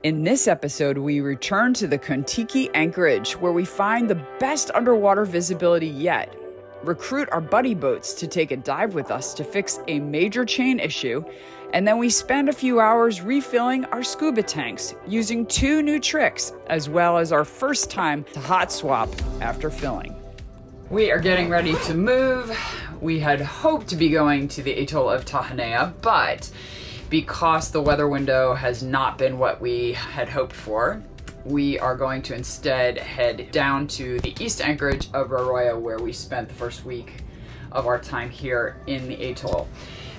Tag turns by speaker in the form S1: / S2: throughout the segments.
S1: In this episode, we return to the Kon-Tiki anchorage, where we find the best underwater visibility yet, recruit our buddy boats to take a dive with us to fix a major chain issue, and then we spend a few hours refilling our scuba tanks using 2 new tricks, as well as our first time to hot swap after filling. We are getting ready to move. We had hoped to be going to the atoll of Tahanea, but because the weather window has not been what we had hoped for, we are going to instead head down to the east anchorage of Raroia, where we spent the first week of our time here in the atoll.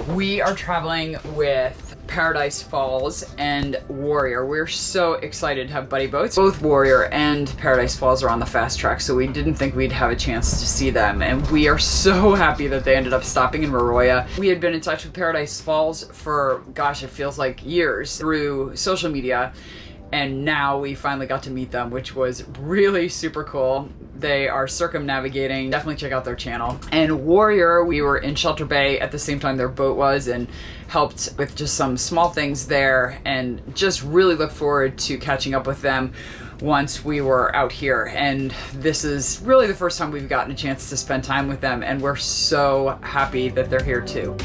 S1: We are traveling with Paradise Falls and Warrior. We're so excited to have buddy boats. Both Warrior and Paradise Falls are on the fast track, so we didn't think we'd have a chance to see them, and we are so happy that they ended up stopping in Raroia. We had been in touch with Paradise Falls for, gosh, it feels like years through social media, and now we finally got to meet them, which was really super cool. They are circumnavigating. Definitely check out their channel. And Warrior, we were in Shelter Bay at the same time their boat was and helped with just some small things there, and just really look forward to catching up with them once we were out here. And this is really the first time we've gotten a chance to spend time with them, and we're so happy that they're here too.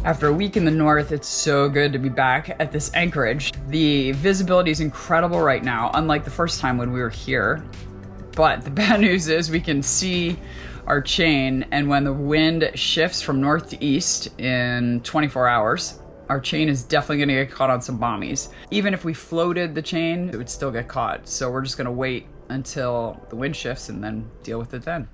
S1: After a week in the north, it's so good to be back at this anchorage. The visibility is incredible right now, unlike the first time when we were here. But the bad news is we can see our chain, and when the wind shifts from north to east in 24 hours, our chain is definitely gonna get caught on some bommies. Even if we floated the chain, it would still get caught. So we're just gonna wait until the wind shifts and then deal with it then.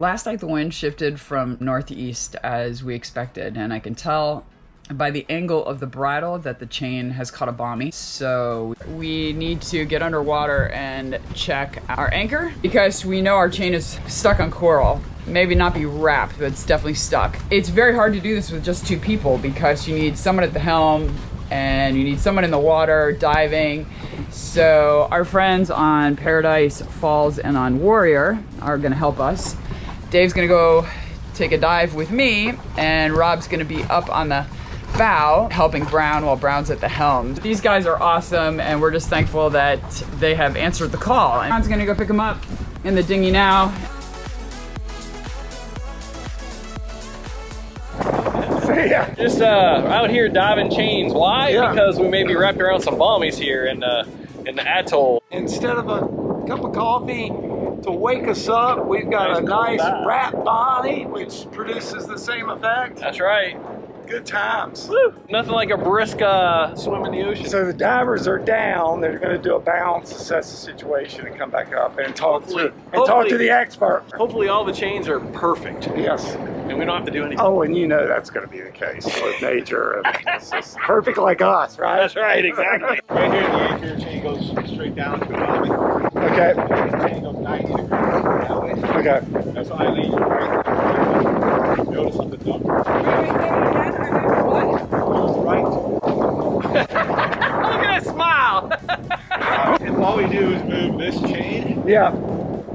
S1: Last night the wind shifted from north to east as we expected, and I can tell by the angle of the bridle that the chain has caught a bommy. So we need to get underwater and check our anchor, because we know our chain is stuck on coral. Maybe not be wrapped, but it's definitely stuck. It's very hard to do this with just 2 people, because you need someone at the helm and you need someone in the water diving. So our friends on Paradise Falls and on Warrior are gonna help us. Dave's gonna go take a dive with me, and Rob's gonna be up on the bow helping Brown while Brown's at the helm. These guys are awesome, and we're just thankful that they have answered the call. And Brown's gonna go pick them up in the dinghy now.
S2: Yeah. Just out here diving chains. Why? Yeah. Because we may be wrapped around some bommies here in the atoll.
S3: Instead of a cup of coffee to wake us up, we've got a nice wrap body, which produces the same effect.
S2: That's right.
S3: Good times.
S2: Woo. Nothing like a brisk swim in the ocean.
S3: So the divers are down. They're going to do a balance, assess the situation, and come back up and talk to the expert.
S2: Hopefully all the chains are perfect.
S3: Yes.
S2: And we don't have to do anything.
S3: Oh, and you know that's going to be the case with nature. It's just perfect like us, right?
S2: That's right, exactly. Right here, the anchor chain goes straight down to the bottom.
S3: Okay.
S2: The chain goes 90 degrees that way.
S3: Okay.
S2: That's why Eileen, notice something dumb. Right. Look at that smile. And all we do is move this chain.
S3: Yeah.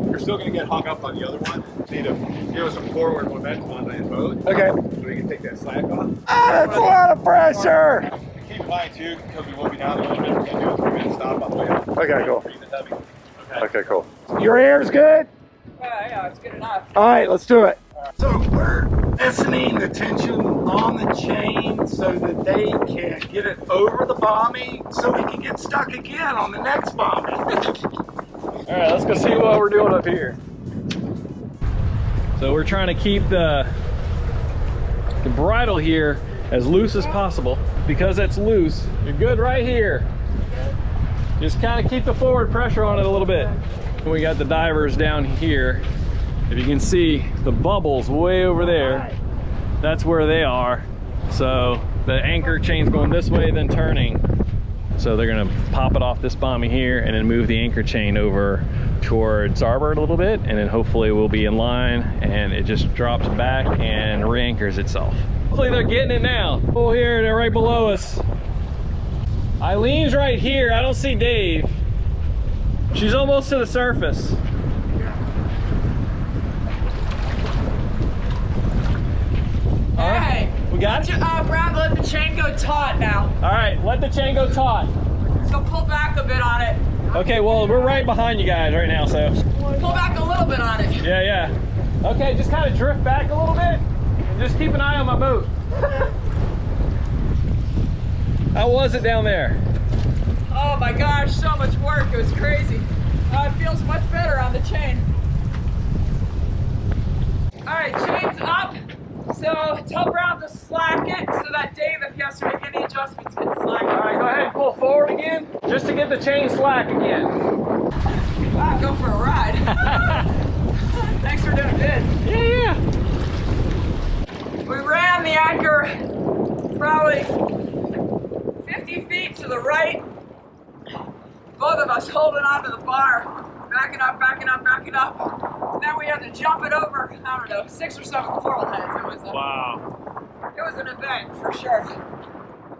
S2: You're still going to get hung up on the other one. You need to give us some forward momentum on that boat.
S3: Okay.
S2: So we can take that slack off.
S3: Ah, that's a lot of pressure.
S2: And keep in mind too, because we will be down a little bit, we can't do a 3-minute stop on the way up.
S3: Okay, cool.
S2: Breathe it heavy.
S3: Okay, cool. Your air's good?
S1: Yeah, it's good enough.
S3: All right, let's do it. So we're lessening the tension on the chain so that they can get it over the bombing so we can get stuck again on the next bombing.
S2: All right, let's go see what we're doing up here. So we're trying to keep the bridle here as loose as possible. Because it's loose, you're good right here. Just kind of keep the forward pressure on it a little bit. We got the divers down here. If you can see the bubbles way over there, that's where they are. So the anchor chain's going this way, then turning. So they're gonna pop it off this bombie here and then move the anchor chain over towards starboard a little bit, and then hopefully we'll be in line and it just drops back and re-anchors itself. Hopefully they're getting it now. Oh, here, they're right below us. Eileen's right here. I don't see Dave. She's almost to the surface.
S1: Hey,
S2: we got it?
S1: Brown, let the chain go taut now.
S2: All right, let the chain go taut.
S1: So pull back a bit on it.
S2: Okay, well, we're right behind you guys right now, so.
S1: Pull back a little bit on it.
S2: Yeah, yeah. Okay, just kind of drift back a little bit. And just keep an eye on my boat. How was it down there?
S1: Oh my gosh, so much work. It was crazy. It feels much better on the chain. All right, chain's up. So tell Brown to slack it so that Dave, if he has to make any adjustments, can slack it.
S2: All right, go ahead and pull forward again, just to get the chain slack again.
S1: Wow, go for a ride. Thanks for doing it.
S2: Yeah, yeah.
S1: We ran the anchor probably 50 feet to the right. Both of us holding onto the bar, backing up, backing up, backing up. And then we had to jump it over, I don't know, 6 or 7 coral heads.
S2: Wow.
S1: It was an event for sure.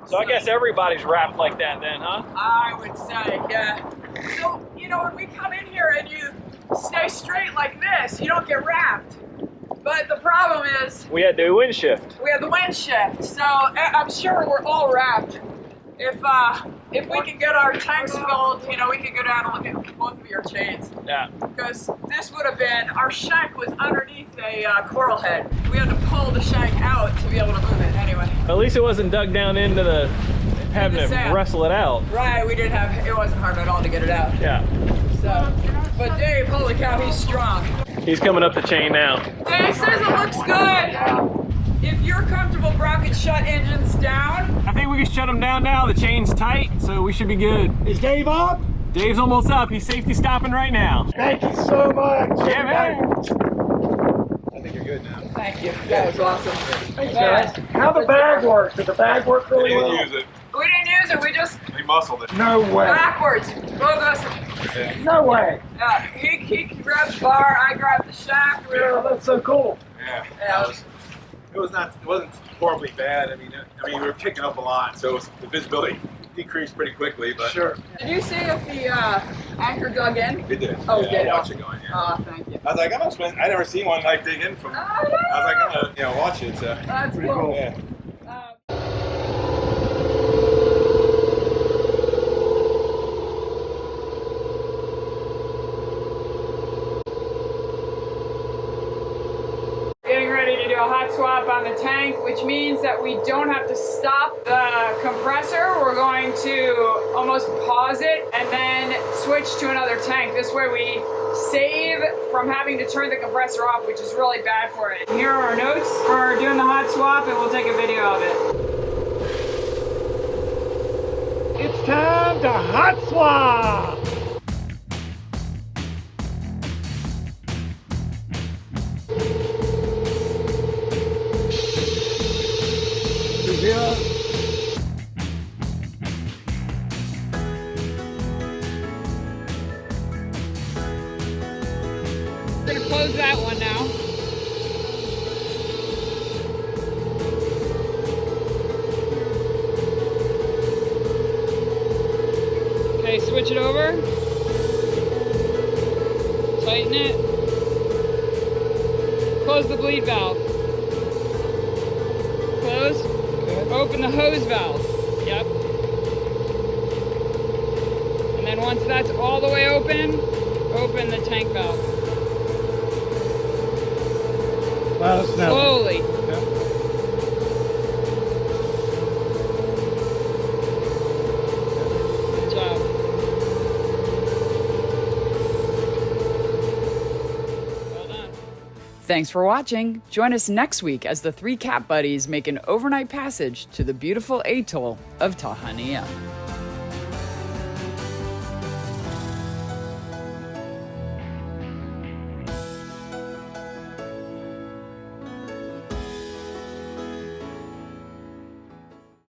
S2: So I guess everybody's wrapped like that then, huh?
S1: I would say, yeah. So, you know, when we come in here and you stay straight like this, you don't get wrapped. But the problem is,
S2: We had to do wind shift.
S1: we have the wind shift. So I'm sure we're all wrapped. If we can get our tanks filled, you know, we can go down and look at both of your chains.
S2: Yeah.
S1: Because this would have been, our shank was underneath a coral head. We had to pull the shank out to be able to move it anyway.
S2: At least it wasn't dug down into the, having
S1: the
S2: to
S1: sand.
S2: wrestle it out.
S1: Right, we didn't have, it wasn't hard at all to get it out.
S2: Yeah.
S1: So, but Dave, holy cow, he's strong.
S2: He's coming up the chain now.
S1: Dave says it looks good. If you're comfortable, Brown can shut engines down.
S2: I think we can shut them down now. The chain's tight, so we should be good.
S3: Is Dave up?
S2: Dave's almost up. He's safety stopping right now.
S3: Thank you so much.
S2: Yeah, man.
S4: I think you're good now.
S1: Thank you. That was awesome.
S3: Thanks, guys. How the bag work? Did the bag work really well?
S4: Use it.
S1: We didn't use it. We just
S4: He muscled it.
S3: No way.
S1: backwards. Both of us.
S3: No way.
S1: He grabbed the bar. I grabbed the shaft. We
S3: Yeah,
S1: were,
S3: that's so cool.
S4: Yeah.
S1: yeah,
S4: It wasn't horribly bad. I mean, we were picking up a lot, so the visibility decreased pretty quickly. But
S3: Sure.
S1: Did you see if the anchor dug in?
S4: it did.
S1: Oh,
S4: yeah,
S1: it did.
S4: I watched it going. Yeah.
S1: Oh, thank you.
S4: I was like, I never seen one like dig in from.
S1: Oh,
S4: I was like, I'm gonna watch it. So.
S1: That's
S3: Pretty
S1: cool.
S3: cool.
S4: Yeah.
S1: Getting ready to do a hot swap on the tank, which means that we don't have to stop the compressor. We're going to almost pause it and then switch to another tank. This way we save from having to turn the compressor off, which is really bad for it. Here are our notes for doing the hot swap, and we'll take a video of it.
S3: It's time to hot swap. Lucia.
S1: We're gonna close that one now. Okay, switch it over. Tighten it. Close the bleed valve. Close. Open the hose valve. Yep. And then once that's all the way open the tank valve.
S3: Well, it's now.
S1: Slowly.
S3: Yeah.
S1: Good job. Well done. Thanks for watching. Join us next week as the three cat buddies make an overnight passage to the beautiful atoll of Tahania.